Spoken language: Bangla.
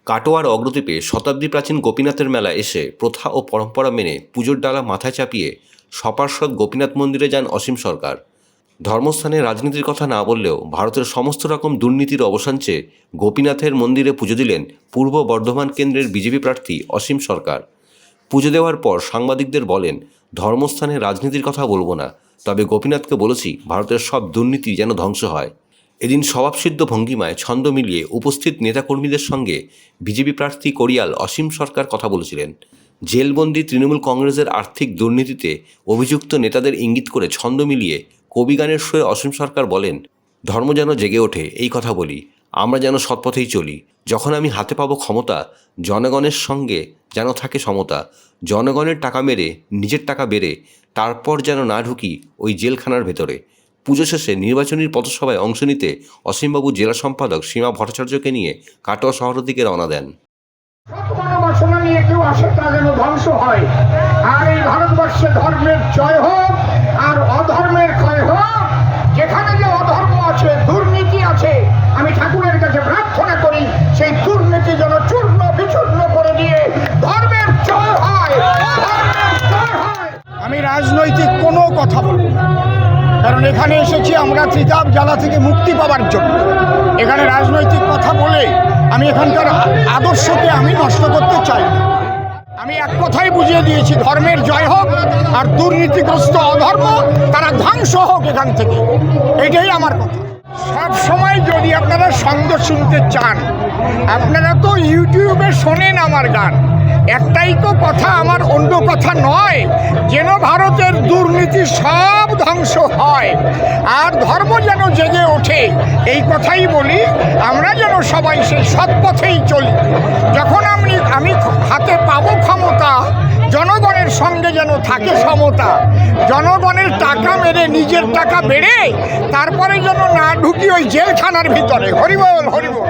কাটোয়ার অগ্রদ্বীপে শতাব্দী প্রাচীন গোপীনাথের মেলা এসে প্রথা ও পরম্পরা মেনে পুজোর ডালা মাথায় চাপিয়ে সপার্ষদ গোপীনাথ মন্দিরে যান অসীম সরকার। ধর্মস্থানে রাজনীতির কথা না বললেও ভারতের সমস্ত রকম দুর্নীতির অবসান চেয়ে গোপীনাথের মন্দিরে পুজো দিলেন পূর্ব বর্ধমান কেন্দ্রের বিজেপি প্রার্থী অসীম সরকার। পুজো দেওয়ার পর সাংবাদিকদের বলেন, ধর্মস্থানে রাজনীতির কথা বলবো না, তবে গোপীনাথকে বলেছি ভারতের সব দুর্নীতি যেন ধ্বংস হয়। এদিন স্বভাবসিদ্ধ ভঙ্গিমায় ছন্দ মিলিয়ে উপস্থিত নেতাকর্মীদের সঙ্গে বিজেপি প্রার্থী করিয়াল অসীম সরকার কথা বলেছিলেন। জেলবন্দি তৃণমূল কংগ্রেসের আর্থিক দুর্নীতিতে অভিযুক্ত নেতাদের ইঙ্গিত করে ছন্দ মিলিয়ে কবিগানের সুরে অসীম সরকার বলেন, ধর্ম যেন জেগে ওঠে এই কথা বলি, আমরা যেন সৎপথেই চলি। যখন আমি হাতে পাবো ক্ষমতা, জনগণের সঙ্গে যেন থাকে সমতা। জনগণের টাকা মেরে নিজের টাকা বেড়ে তারপর যেন না ঢুকি ওই জেলখানার ভেতরে। পুজো শেষে নির্বাচনী পথসভায় অংশ নিতে অসীমবাবু জেলা সম্পাদক সীমা ভট্টাচার্যকে নিয়ে কাটোয়া শহরের দিকে রওনা দেন। বাসনা নিয়ে কেউ আসে তা যেন ধ্বংস হয়, আর এই ভারতবর্ষে ধর্মের জয় হোক আর অধর্মের ক্ষয় হোক। যেখানে যে অধর্ম আছে, দুর্নীতি আছে, আমি ঠাকুরের কাছে প্রার্থনা করি সেই দুর্নীতি যেন চূর্ণ বিচূর্ণ করে দিয়ে ধর্মের জয় হয়, ধর্মের জয় হয়। আমি রাজনৈতিক কোনো কথা বলব না, কারণ এখানে এসেছি আমরা ত্রিতাপ জ্বালা থেকে মুক্তি পাওয়ার জন্য। এখানে রাজনৈতিক কথা বলে আমি এখানকার আদর্শকে আমি নষ্ট করতে চাই না। আমি এক কথাই বুঝিয়ে দিয়েছি, ধর্মের জয় হোক আর দুর্নীতিগ্রস্ত অধর্ম তারা ধ্বংস হোক এখান থেকে, এটাই আমার কথা। সব সময় যদি আপনারা সঙ্গ শুনতে চান, আপনারা তো ইউটিউবে শোনেন আমার গান, একটাই তো কথা, আমার অন্য কথা নয়, যেন ভারতের দুর্নীতি সব ধ্বংস হয় আর ধর্ম যেন জেগে ওঠে এই কথাই বলি। আমরা যেন সবাই সেই সৎপথেই চলি। যখন আমি হাতে পাবো ক্ষমতা, জনগণের সঙ্গে যেন থাকে সমতা। জনগণের টাকা মেরে নিজের টাকা বেড়ে তারপরে যেন না ঢুকি ওই জেলখানার ভিতরে। হরিবল হরিবল।